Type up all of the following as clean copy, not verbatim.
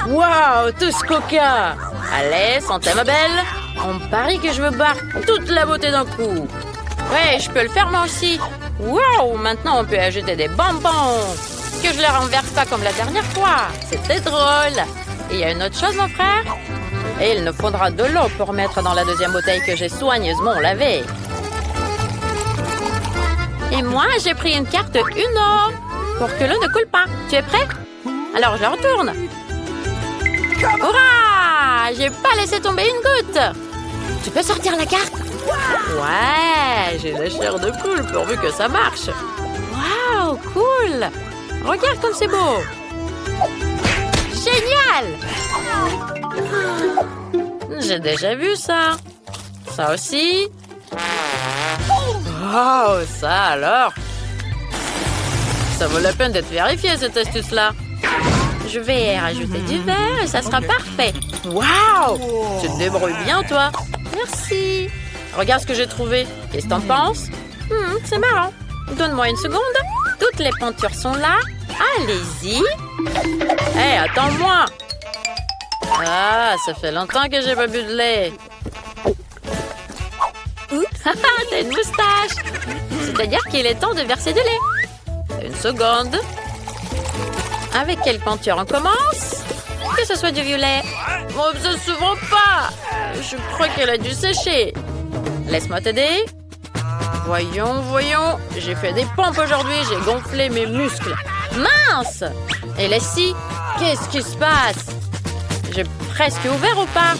Waouh, tout ce coca! Allez, santé ma belle! On parie que je veux boire toute la beauté d'un coup. Ouais, je peux le faire moi aussi. Waouh, maintenant on peut ajouter des bonbons. Que je les renverse pas comme la dernière fois. C'était drôle. Et il y a une autre chose, mon frère? Et il nous faudra de l'eau pour mettre dans la deuxième bouteille que j'ai soigneusement lavée. Et moi, j'ai pris une carte Uno pour que l'eau ne coule pas. Tu es prêt? Alors, je la retourne. Hurrah! J'ai pas laissé tomber une goutte. Tu peux sortir la carte? Ouais, j'ai la chair de poule pourvu que ça marche. Waouh, cool! Regarde comme c'est beau. Génial! J'ai déjà vu ça. Ça aussi. Wow, ça alors. Ça vaut la peine d'être vérifié cette astuce-là. Je vais rajouter du verre et ça sera parfait. Waouh! Tu te débrouilles bien, toi. Merci. Regarde ce que j'ai trouvé. Qu'est-ce que t'en penses? C'est marrant. Donne-moi une seconde. Toutes les peintures sont là. Allez-y. Hé, attends-moi. Ah, ça fait longtemps que j'ai pas bu de lait. T'as une moustache. C'est-à-dire qu'il est temps de verser du lait. Une seconde. Avec quelle peinture on commence? Que ce soit du violet. Oh, ça s'ouvre pas. Je crois qu'elle a dû sécher. Laisse-moi t'aider. Voyons. J'ai fait des pompes aujourd'hui. J'ai gonflé mes muscles. Mince! Et la scie? Qu'est-ce qui se passe? J'ai presque ouvert ou pas?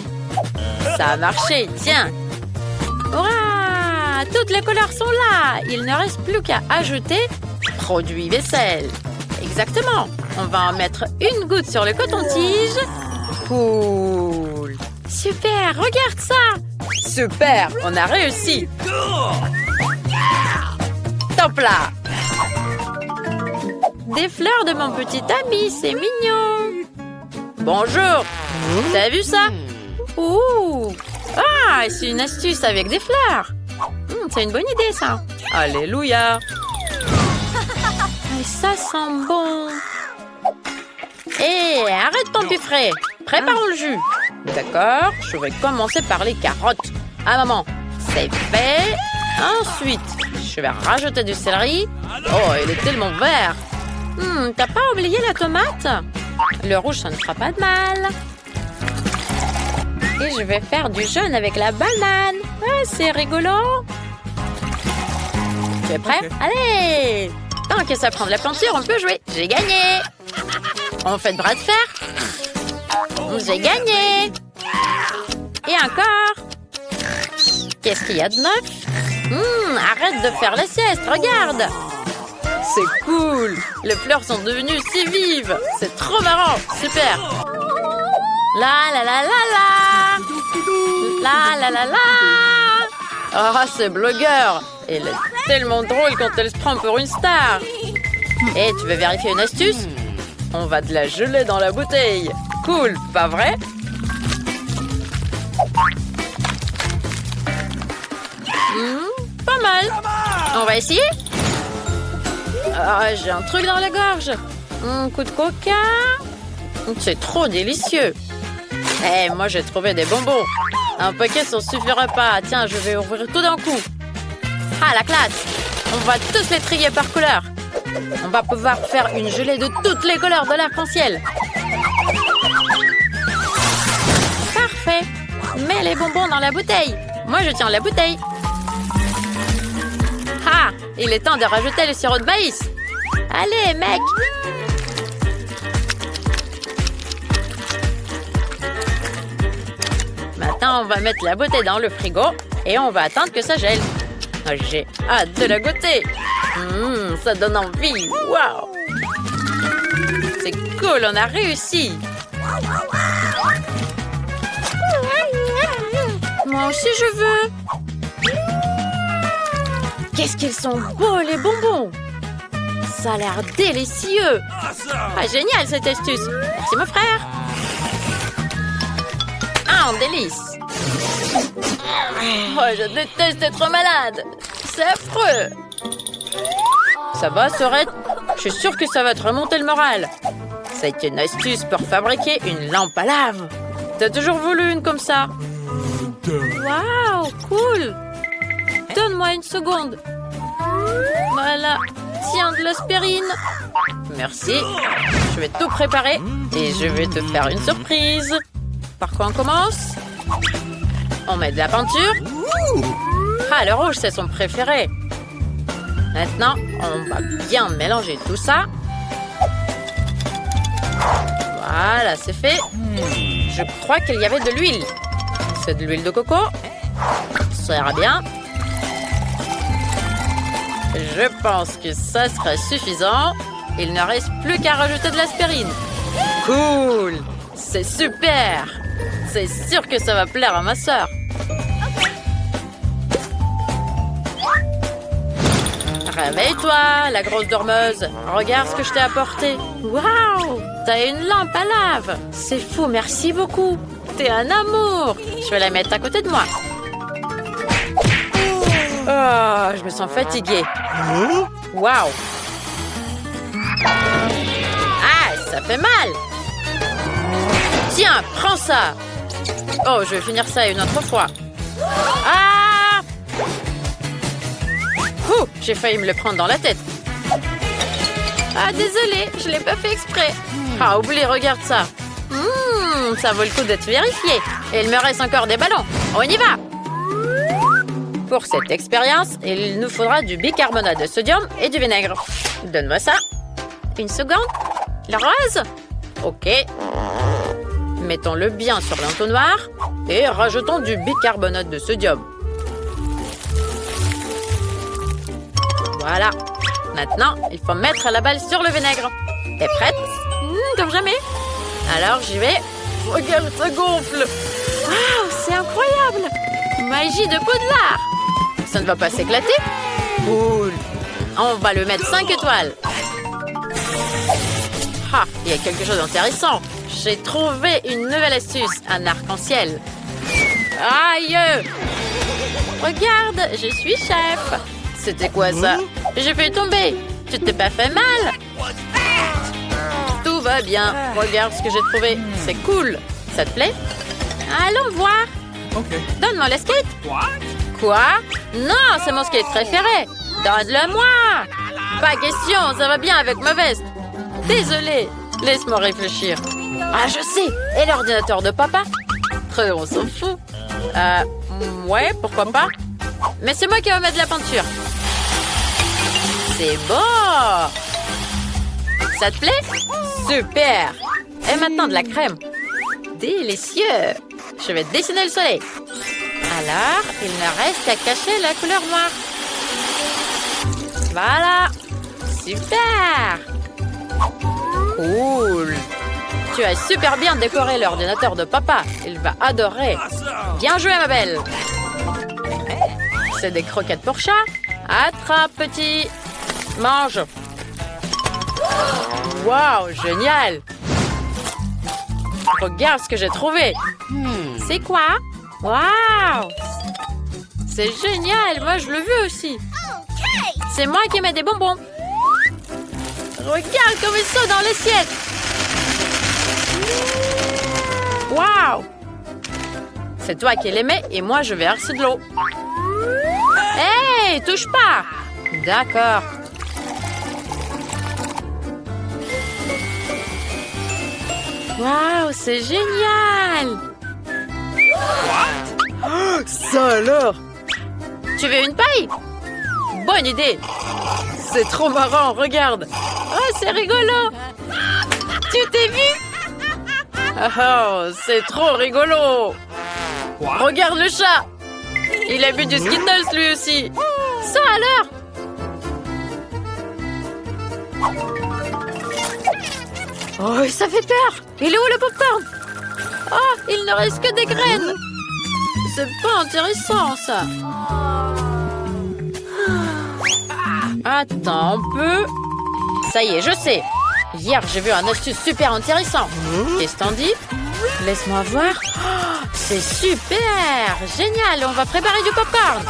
Ça a marché, tiens. Hurrah! Toutes les couleurs sont là. Il ne reste plus qu'à ajouter produit vaisselle. Exactement. On va en mettre une goutte sur le coton-tige. Cool. Super, regarde ça. Super, on a réussi. Top là. Des fleurs de mon petit ami, c'est mignon. Bonjour. T'as vu ça? Ouh. Ah, c'est une astuce avec des fleurs. C'est une bonne idée, ça. Alléluia. Et ça sent bon. Hé, arrête ton piffret. Préparons le jus. D'accord, je vais commencer par les carottes. Ah, maman, c'est fait. Ensuite, je vais rajouter du céleri. Oh, il est tellement vert. T'as pas oublié la tomate? Le rouge, ça ne fera pas de mal. Et je vais faire du jaune avec la banane. Ah, c'est rigolo. Tu es prêt? Okay. Allez! Tant que ça prend de la peinture, on peut jouer. J'ai gagné. On fait de bras de fer. J'ai gagné. Et encore. Qu'est-ce qu'il y a de neuf? Arrête de faire la sieste, regarde. C'est cool. Les fleurs sont devenues si vives. C'est trop marrant. Super. La la la la la. La la la la. Ah, c'est blogueur. Elle est tellement drôle quand elle se prend pour une star. Et tu veux vérifier une astuce? On va de la geler dans la bouteille. Cool, pas vrai? Pas mal. On va essayer? Ah, j'ai un truc dans la gorge. Coup de coca. C'est trop délicieux. Eh, moi, j'ai trouvé des bonbons. Un paquet, ça ne suffira pas. Tiens, je vais ouvrir tout d'un coup. Ah, la classe. On va tous les trier par couleur. On va pouvoir faire une gelée de toutes les couleurs de l'arc-en-ciel. Parfait. Mets les bonbons dans la bouteille. Moi, je tiens la bouteille. Ah, il est temps de rajouter le sirop de maïs. Allez, mec. Maintenant, on va mettre la bouteille dans le frigo et on va attendre que ça gèle. J'ai hâte de la goûter. Ça donne envie. Waouh! C'est cool, on a réussi. Moi aussi, je veux. Qu'est-ce qu'ils sont beaux, les bonbons! Ça a l'air délicieux! Ah, génial, cette astuce! Merci, mon frère! Ah, un délice! Oh, je déteste être malade! C'est affreux! Ça va, Sorette? Je suis sûre que ça va te remonter le moral. C'est une astuce pour fabriquer une lampe à lave. T'as toujours voulu une comme ça? Waouh, cool! Donne-moi une seconde. Voilà, tiens de l'aspirine. Merci. Je vais tout préparer et je vais te faire une surprise. Par quoi on commence? On met de la peinture. Ah, le rouge, c'est son préféré. Maintenant, on va bien mélanger tout ça. Voilà, c'est fait. Je crois qu'il y avait de l'huile. C'est de l'huile de coco. Ça ira bien. Je pense que ça sera suffisant. Il ne reste plus qu'à rajouter de l'aspirine. Cool! C'est super! C'est sûr que ça va plaire à ma sœur. Réveille-toi, la grosse dormeuse. Regarde ce que je t'ai apporté. Waouh! T'as une lampe à lave. C'est fou, merci beaucoup. T'es un amour. Je vais la mettre à côté de moi. Oh, je me sens fatiguée. Waouh! Ah, ça fait mal. Tiens, prends ça. Oh, je vais finir ça une autre fois. Ah! Ouh, j'ai failli me le prendre dans la tête. Ah, désolée, je l'ai pas fait exprès. Ah, oublie, regarde ça. Ça vaut le coup d'être vérifié. Et il me reste encore des ballons. On y va! Pour cette expérience, il nous faudra du bicarbonate de sodium et du vinaigre. Donne-moi ça. Une seconde. Le rose? Ok. Mettons-le bien sur l'entonnoir et rajoutons du bicarbonate de sodium. Voilà. Maintenant, il faut mettre la balle sur le vinaigre. T'es prête? Comme jamais. Alors, j'y vais. Regarde, ça gonfle. Waouh, c'est incroyable. Magie de Poudlard. Ça ne va pas s'éclater? Cool. On va le mettre 5 étoiles. Ah, il y a quelque chose d'intéressant. J'ai trouvé une nouvelle astuce, un arc-en-ciel. Aïe! Regarde, je suis chef. C'était quoi ça? J'ai fait tomber. Tu t'es pas fait mal? Tout va bien. Regarde ce que j'ai trouvé. C'est cool. Ça te plaît? Allons voir. Okay. Donne-moi le skate. Quoi? Non, c'est mon skate préféré. Donne-le-moi. Pas question, ça va bien avec ma veste. Désolée. Laisse-moi réfléchir. Ah, je sais. Et l'ordinateur de papa? On s'en fout. Ouais, pourquoi pas? Mais c'est moi qui vais mettre de la peinture. C'est beau! Ça te plaît? Super! Et maintenant de la crème. Délicieux! Je vais dessiner le soleil. Alors, il ne reste qu'à cacher la couleur noire. Voilà! Super! Cool! Tu as super bien décoré l'ordinateur de papa. Il va adorer. Bien joué, ma belle! C'est des croquettes pour chat. Attrape, petit. Mange. Waouh, génial. Regarde ce que j'ai trouvé. C'est quoi? Waouh. C'est génial. Moi, je le veux aussi. C'est moi qui mets des bonbons. Regarde comme ils sont dans l'assiette. Waouh. C'est toi qui les mets et moi, je verse de l'eau. Hey, touche pas. D'accord. Waouh, c'est génial. Oh, ça alors. Tu veux une paille? Bonne idée. C'est trop marrant, regarde. Oh, c'est rigolo. Tu t'es vu? Oh, c'est trop rigolo. Regarde le chat. Il a bu du Skittles lui aussi. Ça alors? Oh, ça fait peur. Il est où le popcorn? Oh, il ne reste que des graines. C'est pas intéressant, ça. Attends un peu. Ça y est, je sais. Hier, j'ai vu un astuce super intéressant. Qu'est-ce que t'en dis? Laisse-moi voir. Oh, c'est super. Génial, on va préparer du popcorn.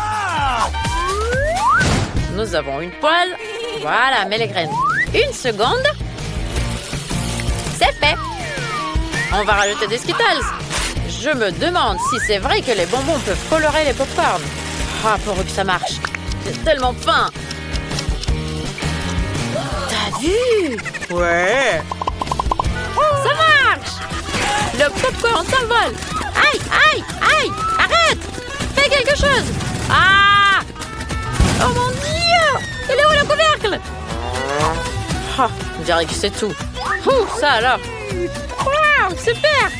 Nous avons une poêle. Voilà, mets les graines. Une seconde. C'est fait. On va rajouter des Skittles. Je me demande si c'est vrai que les bonbons peuvent colorer les pop-corn. Ah, pourvu que ça marche. J'ai tellement faim. T'as vu? Ouais. Ça marche! Le popcorn s'envole! Aïe, aïe, aïe! Arrête! Fais quelque chose! Ah! Oh mon Dieu! Il est où le couvercle? Ah, on dirait que c'est tout. Ouh, ça alors! Waouh, super!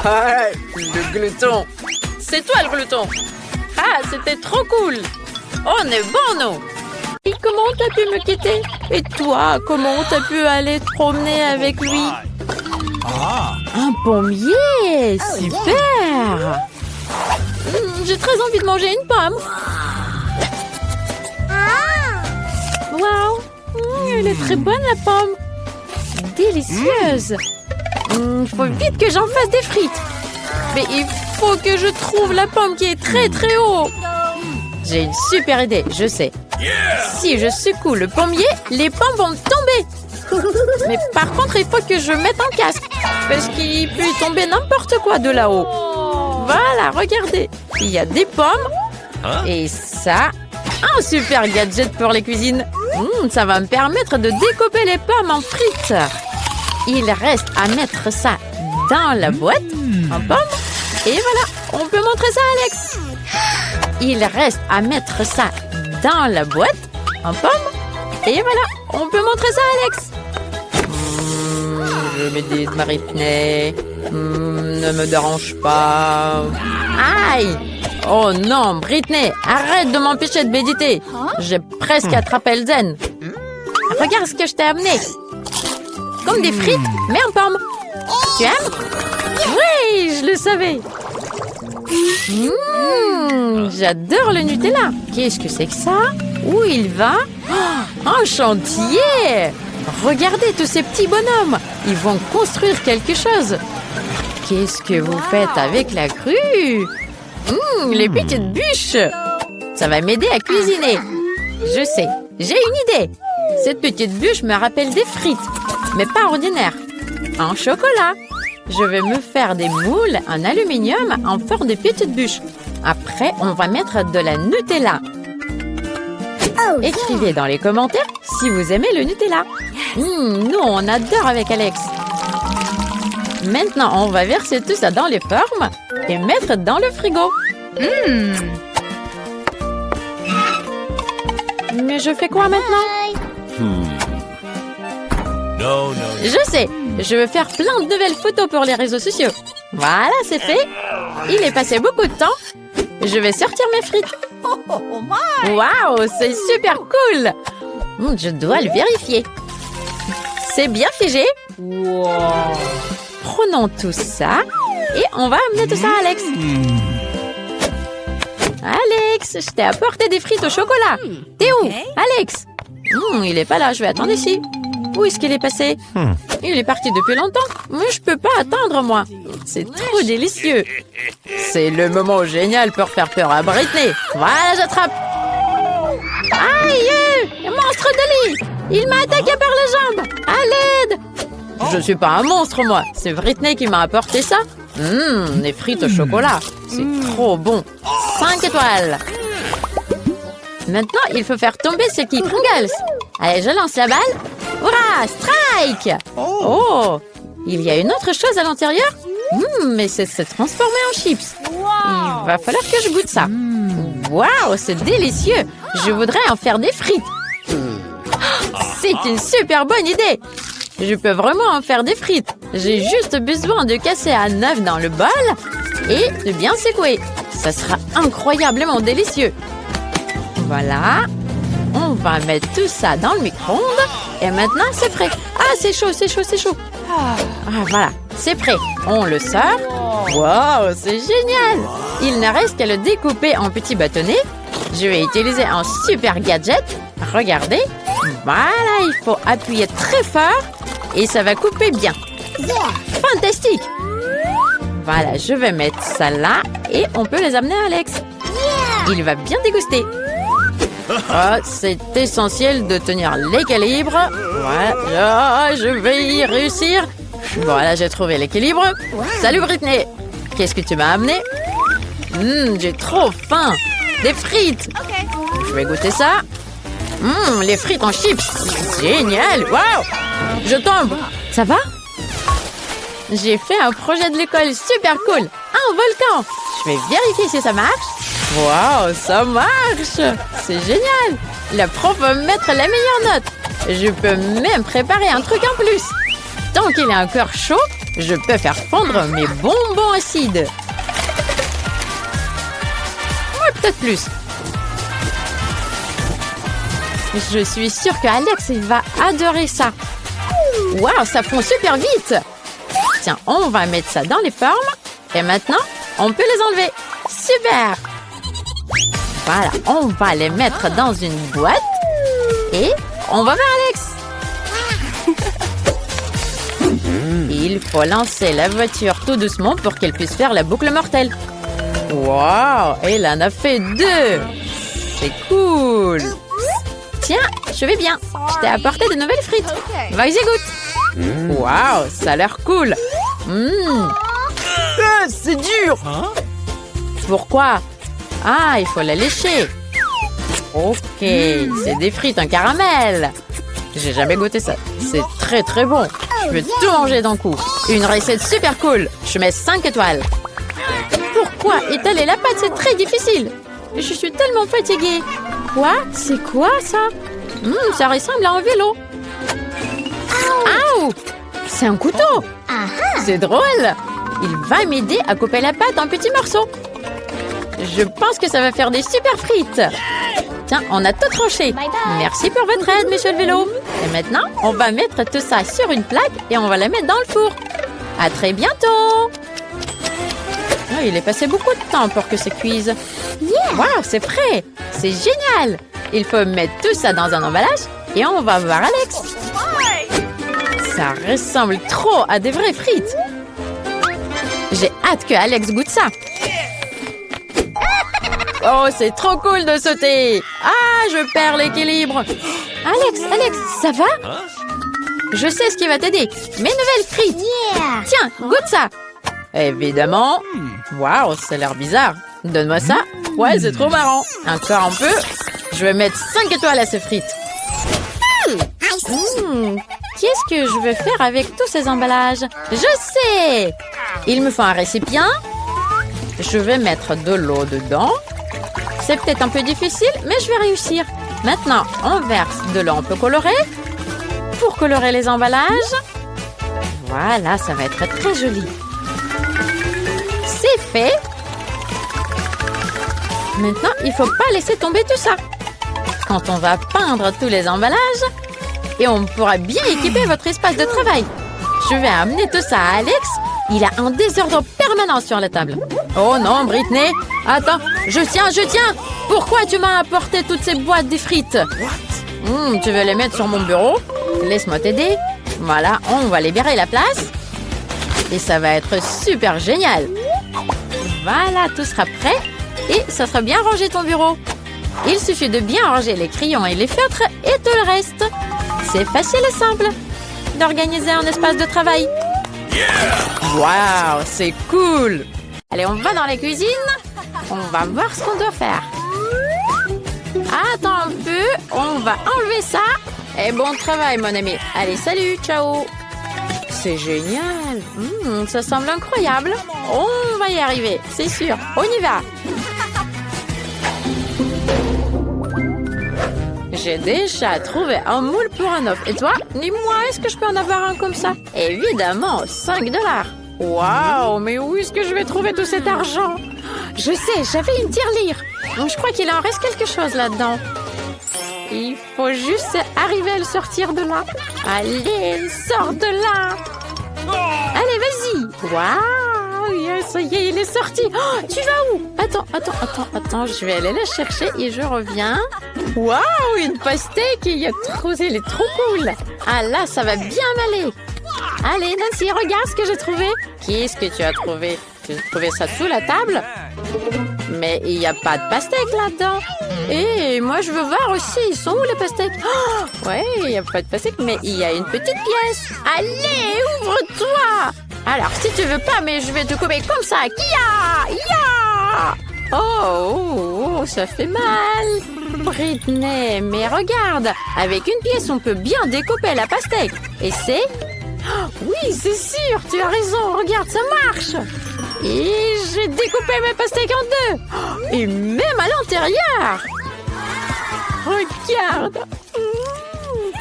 Ah, le glouton. C'est toi le glouton! Ah, c'était trop cool! On est bon, nous! Et comment t'as pu me quitter? Et toi, comment t'as pu aller te promener avec lui? Un pommier! Super! J'ai très envie de manger une pomme. Waouh! Elle est très bonne, la pomme. Délicieuse. Il faut vite que j'en fasse des frites. Mais il faut que je trouve la pomme qui est très très haut. J'ai une super idée, je sais. Si je secoue le pommier, les pommes vont tomber. Mais par contre, il faut que je mette un casque. Parce qu'il peut y tomber n'importe quoi de là-haut. Voilà, regardez. Il y a des pommes. Et ça, un super gadget pour les cuisines. Ça va me permettre de découper les pommes en frites. Il reste à mettre ça dans la boîte en pommes. Et voilà, on peut montrer ça à Alex. Il reste à mettre ça dans la boîte en pommes. Et voilà, on peut montrer ça à Alex. Je me dis, Britney, ne me dérange pas. Aïe! Oh non, Britney, arrête de m'empêcher de méditer. J'ai presque attrapé le zen. Regarde ce que je t'ai amené. Comme des frites, mais en pommes. Tu aimes? Oui, je le savais. J'adore le Nutella. Qu'est-ce que c'est que ça? Où il va? Un chantier! Regardez tous ces petits bonhommes. Ils vont construire quelque chose. Qu'est-ce que vous faites avec la grue? Les petites bûches. Ça va m'aider à cuisiner. Je sais, j'ai une idée. Cette petite bûche me rappelle des frites, mais pas ordinaires. En chocolat. Je vais me faire des moules en aluminium en forme de petites bûches. Après, on va mettre de la Nutella. Écrivez dans les commentaires si vous aimez le Nutella. Nous, on adore avec Alex. Maintenant, on va verser tout ça dans les formes et mettre dans le frigo. Mais je fais quoi maintenant? Je sais, je veux faire plein de nouvelles photos pour les réseaux sociaux. Voilà, c'est fait. Il est passé beaucoup de temps. Je vais sortir mes frites. Waouh, c'est super cool. Je dois le vérifier. C'est bien figé. Prenons tout ça et on va amener tout ça à Alex. Alex, je t'ai apporté des frites au chocolat. T'es où, Alex? Il est pas là, je vais attendre ici. Où est-ce qu'il est passé? Il est parti depuis longtemps. Mais je peux pas attendre, moi. C'est trop délicieux. C'est le moment génial pour faire peur à Britney. Voilà, j'attrape. Aïe! Monstre de lit! Il m'a attaqué par les jambes. À l'aide! Je suis pas un monstre, moi. C'est Britney qui m'a apporté ça. Les frites au chocolat. C'est trop bon. 5 étoiles. Maintenant, il faut faire tomber ce qui Pringles. Allez, je lance la balle. Hurrah! Strike! Oh! Il y a une autre chose à l'intérieur? Mais c'est se transformer en chips. Il va falloir que je goûte ça. Waouh, c'est délicieux! Je voudrais en faire des frites. C'est une super bonne idée! Je peux vraiment en faire des frites. J'ai juste besoin de casser un œuf dans le bol et de bien secouer. Ça sera incroyablement délicieux. Voilà. On va mettre tout ça dans le micro-ondes. Et maintenant, c'est prêt. Ah, c'est chaud, c'est chaud, c'est chaud. Ah, voilà, c'est prêt. On le sort. Wow, c'est génial. Il ne reste qu'à le découper en petits bâtonnets. Je vais utiliser un super gadget. Regardez. Voilà, il faut appuyer très fort. Et ça va couper bien. Fantastique. Voilà, je vais mettre ça là. Et on peut les amener à Alex. Il va bien déguster. C'est essentiel de tenir l'équilibre. Voilà, je vais y réussir. Voilà, j'ai trouvé l'équilibre. Salut Britney. Qu'est-ce que tu m'as amené? J'ai trop faim. Des frites. Je vais goûter ça. Les frites en chips. Génial. Waouh. Je tombe. Ça va? J'ai fait un projet de l'école super cool. Un volcan. Je vais vérifier si ça marche. Waouh, ça marche. C'est génial. La prof va me mettre la meilleure note. Je peux même préparer un truc en plus. Tant qu'il est encore chaud, je peux faire fondre mes bonbons acides. Ouais, peut-être plus. Je suis sûre que Alex il va adorer ça. Waouh, ça fond super vite. Tiens, on va mettre ça dans les formes. Et maintenant, on peut les enlever. Super. Voilà, on va les mettre dans une boîte. Et on va vers Alex. Il faut lancer la voiture tout doucement pour qu'elle puisse faire la boucle mortelle. Waouh, elle en a fait 2. C'est cool. Tiens, je vais bien. Je t'ai apporté de nouvelles frites. Vas-y, goûte. Waouh, ça a l'air cool. C'est dur. Pourquoi? Ah, il faut la lécher. Ok, c'est des frites en caramel. J'ai jamais goûté ça. C'est très très bon. Je vais tout manger d'un coup. Une recette super cool. Je mets 5 étoiles. Pourquoi étaler la pâte? C'est très difficile. Je suis tellement fatiguée. Quoi? C'est quoi ça? Ça ressemble à un vélo. Aouh! C'est un couteau. C'est drôle. Il va m'aider à couper la pâte en petits morceaux. Je pense que ça va faire des super frites. Tiens, on a tout tranché. Merci pour votre aide, monsieur le vélo. Et maintenant, on va mettre tout ça sur une plaque et on va la mettre dans le four. À très bientôt. Oh, il est passé beaucoup de temps pour que ça cuise. Waouh, c'est frais. C'est génial. Il faut mettre tout ça dans un emballage et on va voir Alex. Ça ressemble trop à des vraies frites. J'ai hâte que Alex goûte ça. Oh, c'est trop cool de sauter. Ah, je perds l'équilibre. Alex, ça va? Je sais ce qui va t'aider. Mes nouvelles frites. Tiens, goûte ça. Évidemment. Waouh, ça a l'air bizarre. Donne-moi ça. Ouais, c'est trop marrant. Encore un peu. Je vais mettre 5 étoiles à ces frites. Qu'est-ce que je vais faire avec tous ces emballages? Je sais. Il me faut un récipient. Je vais mettre de l'eau dedans. C'est peut-être un peu difficile, mais je vais réussir. Maintenant, on verse de l'eau un peu colorée pour colorer les emballages. Voilà, ça va être très joli. C'est fait. Maintenant, il ne faut pas laisser tomber tout ça. Quand on va peindre tous les emballages, et on pourra bien équiper votre espace de travail. Je vais amener tout ça à Alex. Il a un désordre permanent sur la table. Oh non, Britney. Attends, je tiens. Pourquoi tu m'as apporté toutes ces boîtes de frites? Tu veux les mettre sur mon bureau? Laisse-moi t'aider. Voilà, on va libérer la place. Et ça va être super génial. Voilà, tout sera prêt. Et ça sera bien rangé ton bureau. Il suffit de bien ranger les crayons et les feutres et tout le reste. C'est facile et simple d'organiser un espace de travail. Waouh, c'est cool. Allez, on va dans la cuisine. On va voir ce qu'on doit faire. Attends un peu, on va enlever ça. Et bon travail, mon ami. Allez, salut, ciao. C'est génial. Ça semble incroyable. On va y arriver, c'est sûr. On y va. J'ai déjà trouvé un moule pour un œuf. Et toi, dis-moi, est-ce que je peux en avoir un comme ça? Évidemment, 5 $. Waouh, mais où est-ce que je vais trouver tout cet argent? Je sais, j'avais une tirelire. Donc je crois qu'il en reste quelque chose là-dedans. Il faut juste arriver à le sortir de là. Allez, sors de là. Allez, vas-y. Waouh, ça y est, il est sorti. Oh, tu vas où? Attends, je vais aller la chercher et je reviens. Waouh, une pastèque, il est trop cool. Ah là, ça va bien m'aller. Allez, Nancy, regarde ce que j'ai trouvé. Qu'est-ce que tu as trouvé? Tu as trouvé ça sous la table? Mais il n'y a pas de pastèque là-dedans. Et moi, je veux voir aussi. Ils sont où les pastèques? Oh, ouais, il n'y a pas de pastèques, mais il y a une petite pièce. Allez, ouvre-toi. Alors, si tu veux pas, mais je vais te couper comme ça. Kia! Ya! Oh, ça fait mal. Britney, mais regarde. Avec une pièce, on peut bien découper la pastèque. Et c'est... Oh, oui, c'est sûr, tu as raison. Regarde, ça marche. Et j'ai découpé mes pastèques en deux. Oh, et même à l'intérieur. Regarde.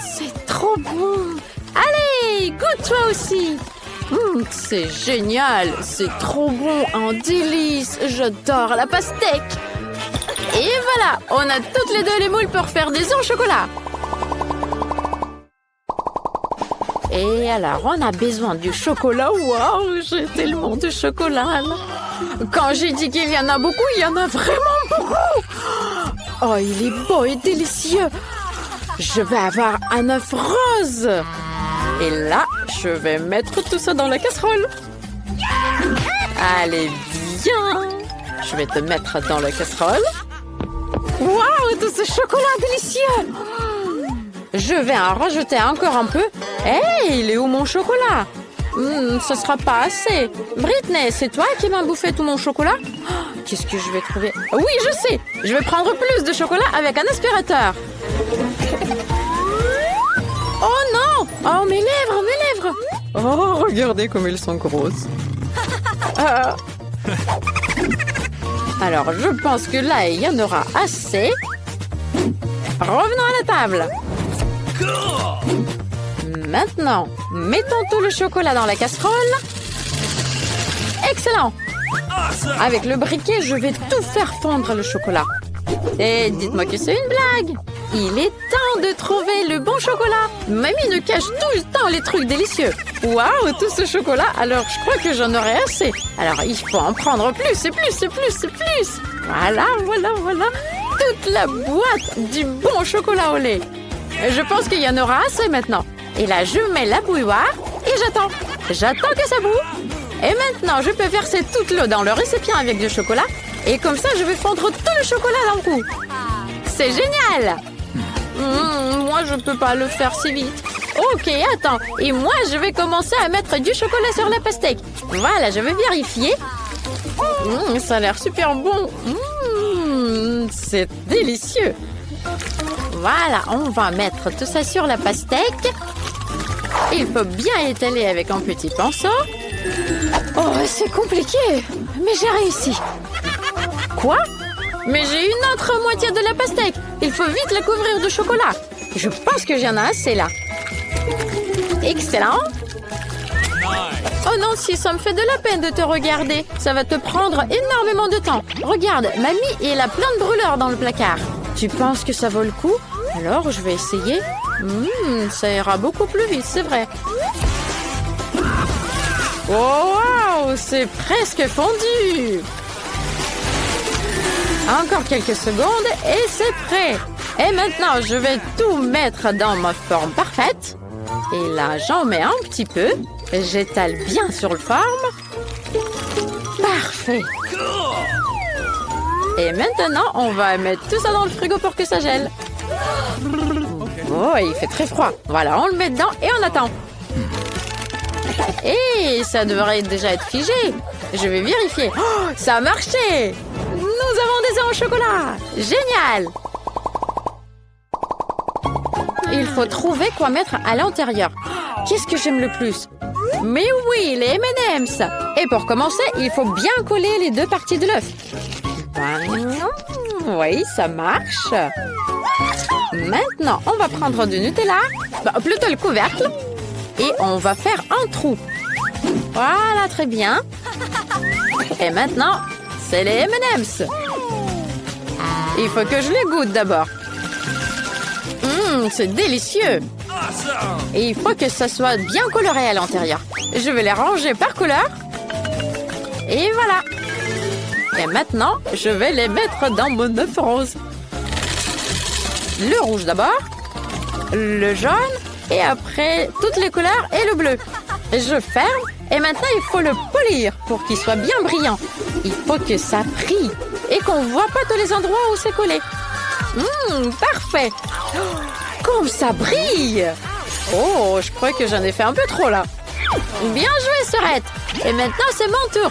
C'est trop bon. Allez, goûte toi aussi. C'est génial. C'est trop bon, un délice. J'adore la pastèque. Et voilà, on a toutes les deux les moules pour faire des œufs au chocolat. Et alors, on a besoin du chocolat. Waouh, j'ai tellement de chocolat là. Quand j'ai dit qu'il y en a beaucoup, il y en a vraiment beaucoup. Oh, il est beau et délicieux. Je vais avoir un œuf rose. Et là, je vais mettre tout ça dans la casserole. Allez, viens. Je vais te mettre dans la casserole. Waouh, tout ce chocolat délicieux. Je vais en rajouter encore un peu. Hé, il est où mon chocolat? Ce sera pas assez. Britney, c'est toi qui m'as bouffé tout mon chocolat? Qu'est-ce que je vais trouver? Oui, je sais. Je vais prendre plus de chocolat avec un aspirateur. Oh non! Oh, mes lèvres! Oh, regardez comme elles sont grosses. Alors, je pense que là, il y en aura assez. Revenons à la table. Maintenant, mettons tout le chocolat dans la casserole. Excellent! Avec le briquet, je vais tout faire fondre le chocolat. Et dites-moi que c'est une blague. Il est temps de trouver le bon chocolat. Mamie nous cache tout le temps les trucs délicieux. Waouh, tout ce chocolat. Alors, je crois que j'en aurai assez. Alors, il faut en prendre plus et plus et plus et plus. Voilà. Toute la boîte du bon chocolat au lait. Je pense qu'il y en aura assez maintenant. Et là, je mets la bouilloire et j'attends. J'attends que ça boue. Et maintenant, je peux verser toute l'eau dans le récipient avec du chocolat. Et comme ça, je vais fondre tout le chocolat d'un coup. C'est génial! Moi, je peux pas le faire si vite. Ok, attends. Et moi, je vais commencer à mettre du chocolat sur la pastèque. Voilà, je vais vérifier. Ça a l'air super bon. C'est délicieux. Voilà, on va mettre tout ça sur la pastèque. Il faut bien étaler avec un petit pinceau. Oh, c'est compliqué. Mais j'ai réussi. Quoi? Mais j'ai une autre moitié de la pastèque. Il faut vite la couvrir de chocolat. Je pense que j'en ai assez là. Excellent. Oh non, si ça me fait de la peine de te regarder. Ça va te prendre énormément de temps. Regarde, mamie, elle a plein de brûleurs dans le placard. Tu penses que ça vaut le coup? Alors, je vais essayer. Ça ira beaucoup plus vite, c'est vrai. Oh, wow, c'est presque fondu. Encore quelques secondes et c'est prêt. Et maintenant, je vais tout mettre dans ma forme parfaite. Et là, j'en mets un petit peu. J'étale bien sur le forme. Parfait. Et maintenant, on va mettre tout ça dans le frigo pour que ça gèle. Oh, il fait très froid. Voilà, on le met dedans et on attend. Et ça devrait déjà être figé. Je vais vérifier. Oh, ça a marché! Nous avons des œufs au chocolat! Génial! Il faut trouver quoi mettre à l'intérieur. Qu'est-ce que j'aime le plus? Mais oui, les M&M's! Et pour commencer, il faut bien coller les deux parties de l'œuf. Oui, ça marche. Maintenant, on va prendre du Nutella, plutôt le couvercle, et on va faire un trou. Voilà, très bien. Et maintenant, c'est les M&M's. Il faut que je les goûte d'abord. C'est délicieux. Et il faut que ça soit bien coloré à l'intérieur. Je vais les ranger par couleur. Et voilà. Et maintenant, je vais les mettre dans mon œuf rose. Le rouge d'abord, le jaune, et après toutes les couleurs et le bleu. Je ferme. Et maintenant, il faut le polir pour qu'il soit bien brillant. Il faut que ça brille et qu'on ne voit pas tous les endroits où c'est collé. Parfait. Comme ça brille. Oh, je crois que j'en ai fait un peu trop là. Bien joué, Sorette. Et maintenant, c'est mon tour.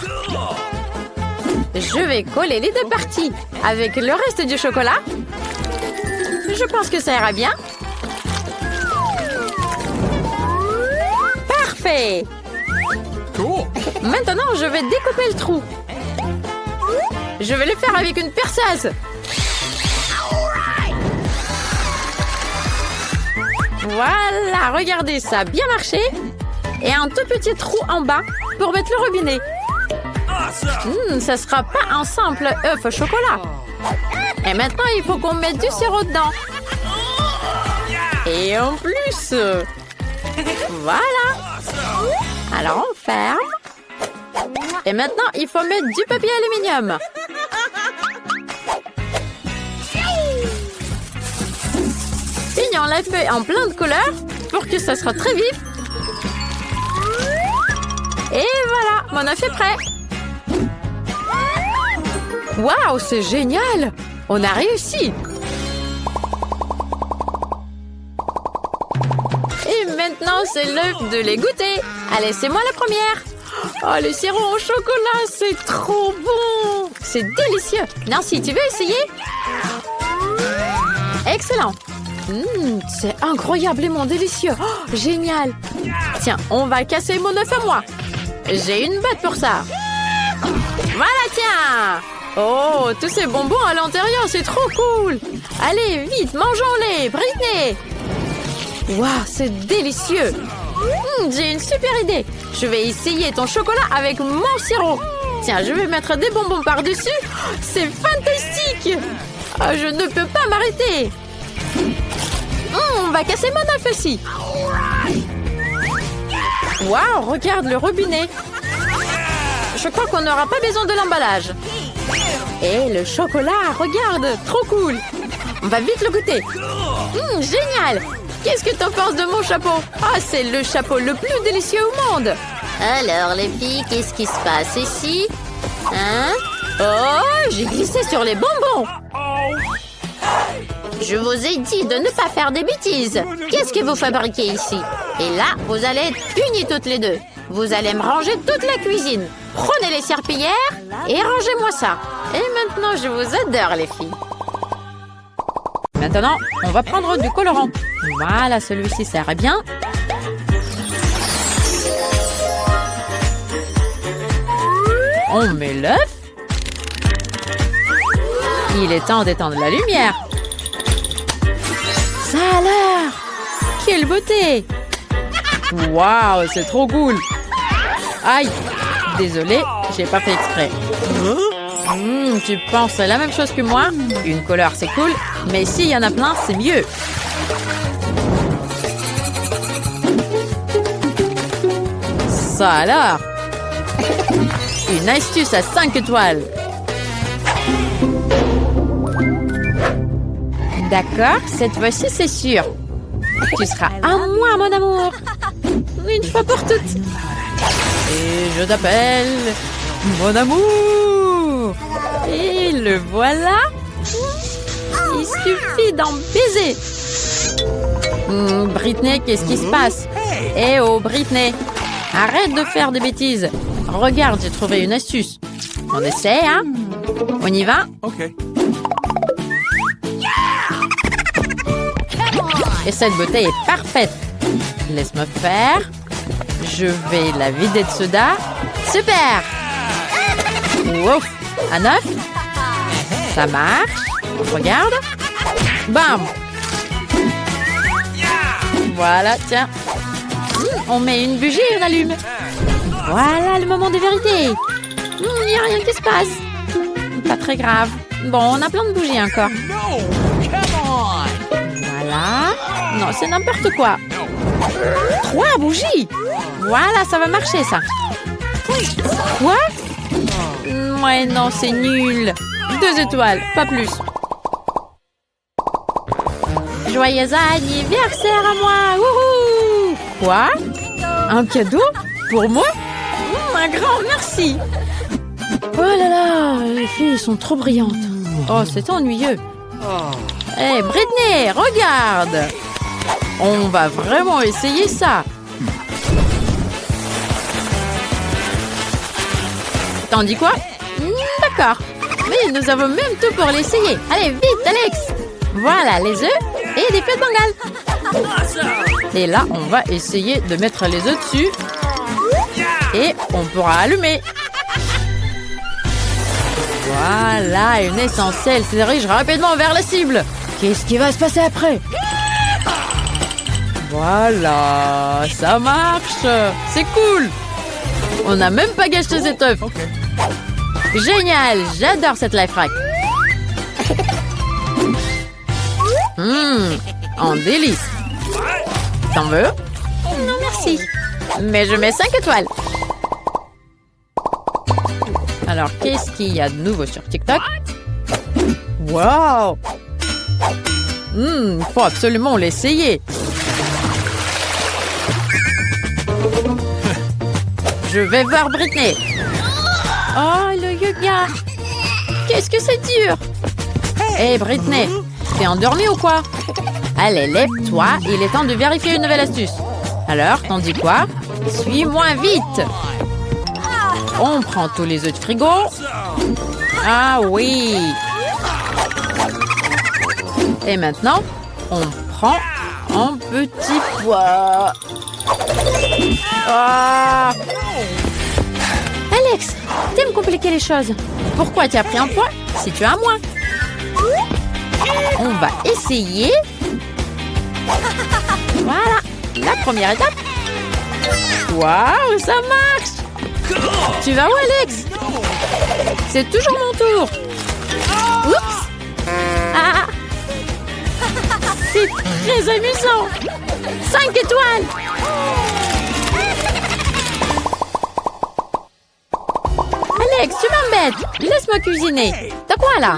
Je vais coller les deux parties avec le reste du chocolat. Je pense que ça ira bien. Parfait. Maintenant, je vais découper le trou. Je vais le faire avec une perceuse. Voilà, regardez, ça a bien marché. Et un tout petit trou en bas pour mettre le robinet. Ça sera pas un simple œuf au chocolat. Et maintenant, il faut qu'on mette du sirop dedans. Et en plus, voilà. Alors, on ferme. Et maintenant, il faut mettre du papier aluminium. Peignons la feuille en plein de couleurs pour que ça sera très vif. Et voilà, mon œuf est prêt. Waouh, c'est génial! On a réussi! Et maintenant, c'est l'œuf de les goûter. Allez, c'est moi la première. Oh, le sirop au chocolat, c'est trop bon! C'est délicieux! Nancy, tu veux essayer? Excellent! C'est incroyablement délicieux! Oh, génial! Tiens, on va casser mon œuf à moi. J'ai une botte pour ça. Voilà, tiens! Oh, tous ces bonbons à l'intérieur, c'est trop cool! Allez, vite, mangeons-les, Britney! Waouh, c'est délicieux! J'ai une super idée! Je vais essayer ton chocolat avec mon sirop! Tiens, je vais mettre des bonbons par-dessus! C'est fantastique! Oh, je ne peux pas m'arrêter! On va casser mon œuf aussi! Waouh, regarde le robinet! Je crois qu'on n'aura pas besoin de l'emballage. Et le chocolat, regarde, trop cool. On va vite le goûter. Génial! Qu'est-ce que t'en penses de mon chapeau? Ah, c'est le chapeau le plus délicieux au monde. Alors, les filles, qu'est-ce qui se passe ici? Hein? Oh, j'ai glissé sur les bonbons. Je vous ai dit de ne pas faire des bêtises. Qu'est-ce que vous fabriquez ici? Et là, vous allez être punies toutes les deux. Vous allez me ranger toute la cuisine. Prenez les serpillières et rangez-moi ça. Et maintenant, je vous adore, les filles. Maintenant, on va prendre du colorant. Voilà, celui-ci sert bien. On met l'œuf. Il est temps d'éteindre la lumière. Ça a l'air! Quelle beauté! Waouh, c'est trop cool! Aïe! Désolée, j'ai pas fait exprès. Tu penses la même chose que moi? Une couleur, c'est cool, mais s'il y en a plein, c'est mieux. Ça alors! Une astuce à 5 étoiles. D'accord, cette fois-ci, c'est sûr. Tu seras à moi, mon amour. Une fois pour toutes. Et je t'appelle mon amour. Et le voilà. Il suffit d'en baiser. Britney, qu'est-ce qui se passe? Eh oh, Britney. Arrête de faire des bêtises. Regarde, j'ai trouvé une astuce. On essaie, hein? On y va? Ok. Et cette bouteille est parfaite. Laisse-moi faire. Je vais la vider de soda. Super! Ouf! Un œuf. Ça marche. Regarde. Bam! Voilà, tiens. On met une bougie et on allume. Voilà le moment de vérité. Il n'y a rien qui se passe. Pas très grave. Bon, on a plein de bougies encore. Voilà. Non, c'est n'importe quoi. 3 bougies. Voilà, ça va marcher, ça. Quoi? Ouais, non, c'est nul. 2 étoiles, pas plus. Joyeux anniversaire à moi. Wouhou! Quoi? Un cadeau? Pour moi? Un grand merci. Oh là là, les filles sont trop brillantes. Oh, c'est ennuyeux. Hé, Britney, regarde! On va vraiment essayer ça. T'en dis quoi? D'accord. Mais nous avons même tout pour l'essayer. Allez, vite, Alex! Voilà, les œufs et des fêtes bengales. Et là, on va essayer de mettre les œufs dessus. Et on pourra allumer. Voilà, une essentielle se dirige rapidement vers la cible. Qu'est-ce qui va se passer après? Voilà, ça marche. C'est cool. On n'a même pas gâché cet œuf. Génial, j'adore cette life hack. En délice. T'en veux? Non, merci. Mais je mets 5 étoiles. Alors, qu'est-ce qu'il y a de nouveau sur TikTok? Wow! Faut absolument l'essayer. Je vais voir Britney. Oh, le yoga. Qu'est-ce que c'est dur. Hé, Britney, t'es endormie ou quoi? Allez, lève-toi. Il est temps de vérifier une nouvelle astuce. Alors, t'en dis quoi? Suis-moi vite. On prend tous les œufs de frigo. Ah oui. Et maintenant, on prend un petit pois. Ah. Alex, t'aimes compliquer les choses. Pourquoi tu as pris un pois si tu as moins? On va essayer. Voilà, la première étape. Waouh, ça marche. Tu vas où, Alex? C'est toujours mon tour. Oups. Ah. C'est très amusant. 5 étoiles. Alex, tu m'embêtes. Laisse-moi cuisiner. T'as quoi, là?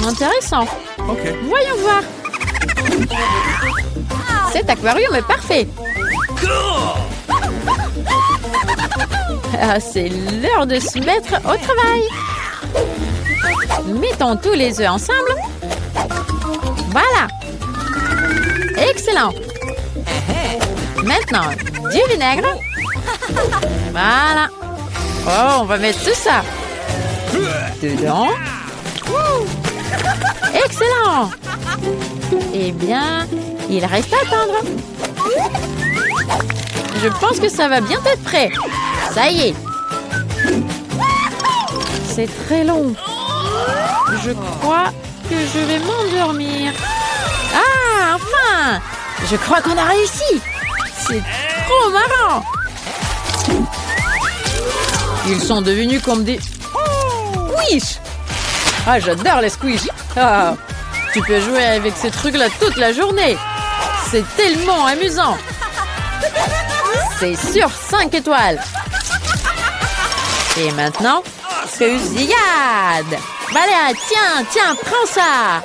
Intéressant. Voyons voir. Cet aquarium est parfait. Ah, c'est l'heure de se mettre au travail. Mettons tous les œufs ensemble. Voilà. Excellent. Maintenant, du vinaigre. Voilà. Oh, on va mettre tout ça dedans. Excellent. Eh bien, il reste à attendre. Je pense que ça va bientôt être prêt. Ça y est. C'est très long. Je crois que je vais m'endormir. Ah, enfin! Je crois qu'on a réussi. C'est trop marrant. Ils sont devenus comme des squish. Ah, j'adore les squish. Ah, tu peux jouer avec ces trucs-là toute la journée. C'est tellement amusant. C'est sur 5 étoiles. Et maintenant, fusillade. Voilà, tiens, prends ça.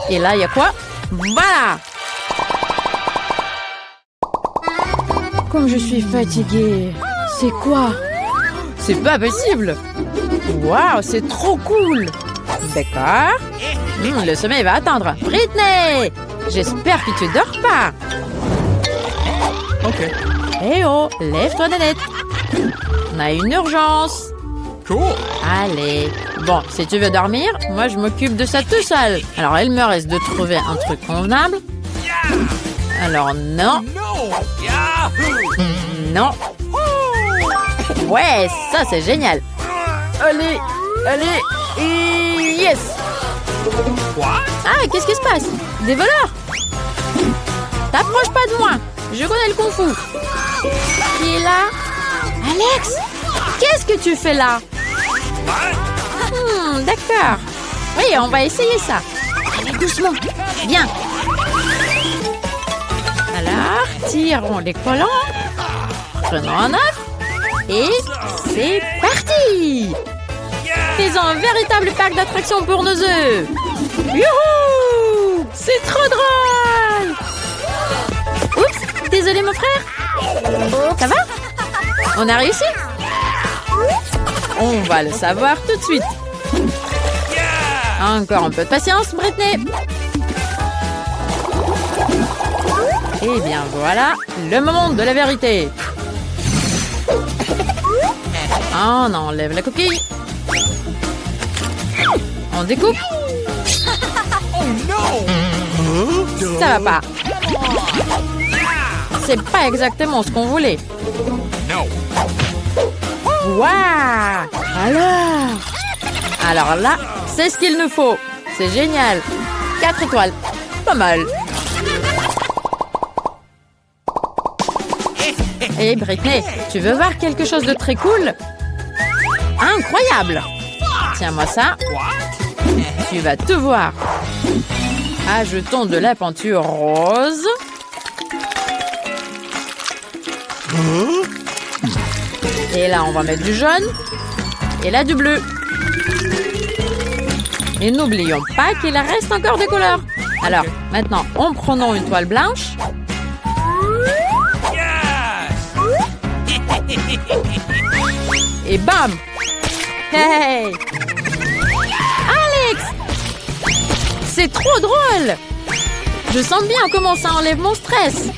Et là, il y a quoi? Voilà. Comme je suis fatiguée. C'est quoi? C'est pas possible. Waouh, c'est trop cool. D'accord. Le sommeil va attendre. Britney, j'espère que tu dors pas. Eh oh, lève-toi, Nanette. On a une urgence. Cool. Allez. Bon, si tu veux dormir, moi je m'occupe de ça tout seul. Alors, il me reste de trouver un truc convenable. Alors, non. Non. Ouais, ça c'est génial. Allez. Yes. Ah, qu'est-ce qui se passe? Des voleurs? T'approches pas de moi. Je connais le kung-fu. Qui est là? Alex, qu'est-ce que tu fais là? D'accord. Oui, on va essayer ça. Allez, doucement. Bien. Alors, tirons les collants. Prenons un œuf. Et c'est parti! C'est un véritable parc d'attractions pour nos œufs. Youhou! C'est trop drôle! Oups! Désolé, mon frère. Ça va? On a réussi? On va le savoir tout de suite. Encore un peu de patience, Britney. Et bien voilà, le moment de la vérité. On enlève la coquille. On découpe. Ça va pas. C'est pas exactement ce qu'on voulait. Waouh! Alors là, c'est ce qu'il nous faut. C'est génial. 4 étoiles. Pas mal. Hey Britney, tu veux voir quelque chose de très cool? Incroyable! Tiens-moi ça. Tu vas tout voir. Ajoutons de la peinture rose. Et là, on va mettre du jaune. Et là, du bleu. Et n'oublions pas qu'il reste encore des couleurs. Alors, maintenant, en prenant une toile blanche. Et bam! Hey! Alex! C'est trop drôle! Je sens bien comment ça enlève mon stress.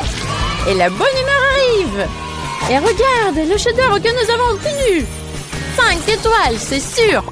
Et la bonne humeur arrive. Et regarde, le chef-d'œuvre que nous avons obtenu. 5 étoiles, c'est sûr.